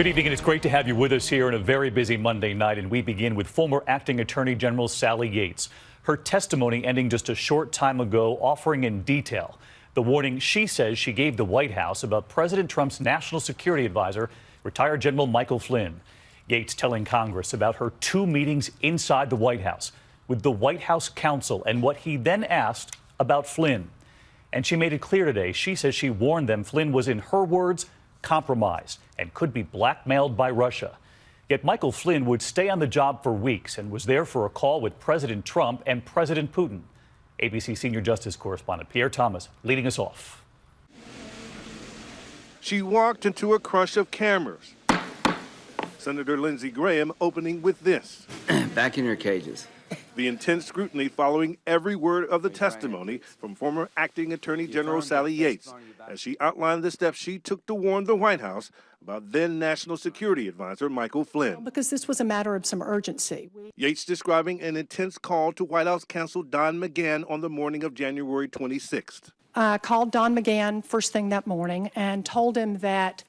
Good evening, and it's great to have you with us here on a very busy Monday night. And we begin with former Acting Attorney General Sally Yates. Her testimony ending just a short time ago, offering in detail the warning she says she gave the White House about President Trump's national security advisor, retired General Michael Flynn. Yates telling Congress about her 2 meetings inside the White House with the White House counsel and what he then asked about Flynn. And she made it clear today, she says she warned them Flynn was, in her words, compromised and could be blackmailed by Russia. Yet Michael Flynn would stay on the job for weeks and was there for a call with President Trump and President Putin. ABC senior justice correspondent Pierre Thomas leading us off. She walked into a crush of cameras. Senator Lindsey Graham opening with this. Back in your cages. The intense scrutiny following every word of the testimony from former Acting Attorney General Sally Yates as she outlined the steps she took to warn the White House about then National Security Advisor Michael Flynn. Because this was a matter of some urgency. Yates describing an intense call to White House counsel Don McGahn on the morning of January 26th. I called Don McGahn first thing that morning and told him that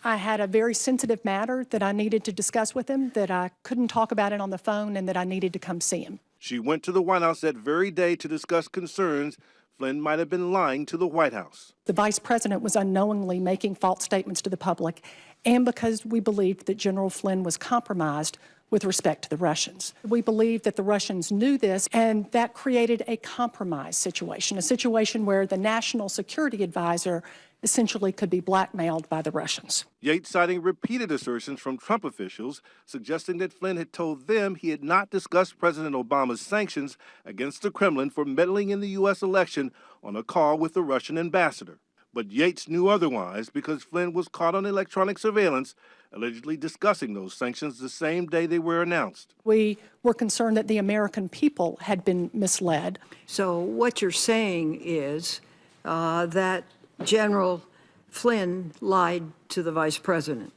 I had a very sensitive matter that I needed to discuss with him, that I couldn't talk about it on the phone, and that I needed to come see him. She went to the White House that very day to discuss concerns Flynn might have been lying to the White House. The vice president was unknowingly making false statements to the public, and because we believed that General Flynn was compromised with respect to the Russians. We believed that the Russians knew this, and that created a compromise situation, a situation where the national security advisor essentially could be blackmailed by the Russians. Yates citing repeated assertions from Trump officials suggesting that Flynn had told them he had not discussed President Obama's sanctions against the Kremlin for meddling in the U.S. election on a call with the Russian ambassador. But Yates knew otherwise because Flynn was caught on electronic surveillance, allegedly discussing those sanctions the same day they were announced. We were concerned that the American people had been misled. So what you're saying is that General Flynn lied to the vice president.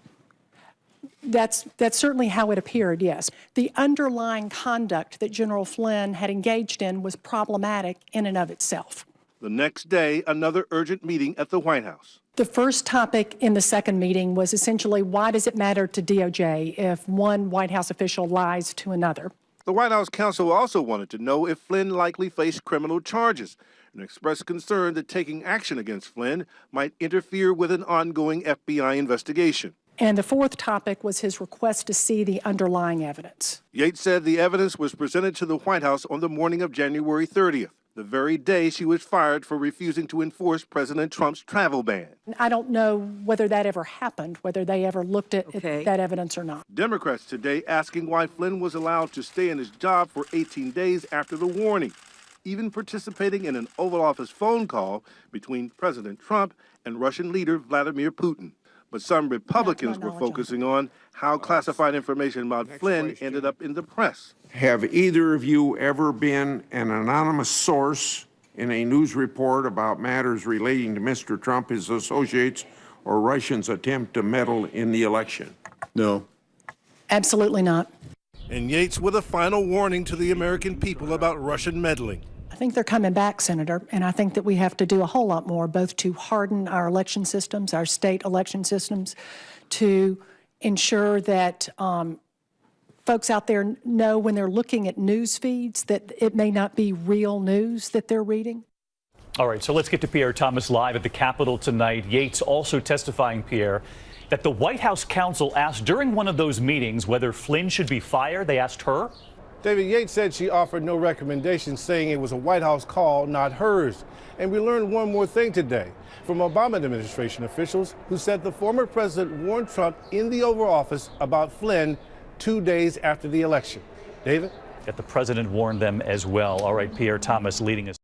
That's certainly how it appeared, yes. The underlying conduct that General Flynn had engaged in was problematic in and of itself. The next day, another urgent meeting at the White House. The first topic in the second meeting was essentially, why does it matter to DOJ if one White House official lies to another? The White House counsel also wanted to know if Flynn likely faced criminal charges and expressed concern that taking action against Flynn might interfere with an ongoing FBI investigation. And the fourth topic was his request to see the underlying evidence. Yates said the evidence was presented to the White House on the morning of January 30th, the very day she was fired for refusing to enforce President Trump's travel ban. I don't know whether that ever happened, whether they ever looked at that evidence or not. Democrats today asking why Flynn was allowed to stay in his job for 18 days after the warning, even participating in an Oval Office phone call between President Trump and Russian leader Vladimir Putin. But some Republicans were focusing on how classified information about Flynn ended up in the press. Have either of you ever been an anonymous source in a news report about matters relating to Mr. Trump, his associates, or Russians' attempt to meddle in the election? No. Absolutely not. And Yates with a final warning to the American people about Russian meddling. I think they're coming back, Senator, and I think that we have to do a whole lot more, both to harden our election systems, our state election systems, to ensure that folks out there know when they're looking at news feeds that it may not be real news that they're reading. All right, so let's get to Pierre Thomas live at the Capitol tonight. Yates also testifying, Pierre, that the White House counsel asked during one of those meetings whether Flynn should be fired. They asked her. David, Yates said she offered no recommendations, saying it was a White House call, not hers. And we learned one more thing today from Obama administration officials who said the former president warned Trump in the Oval Office about Flynn 2 days after the election. David? That the president warned them as well. All right, Pierre Thomas leading us.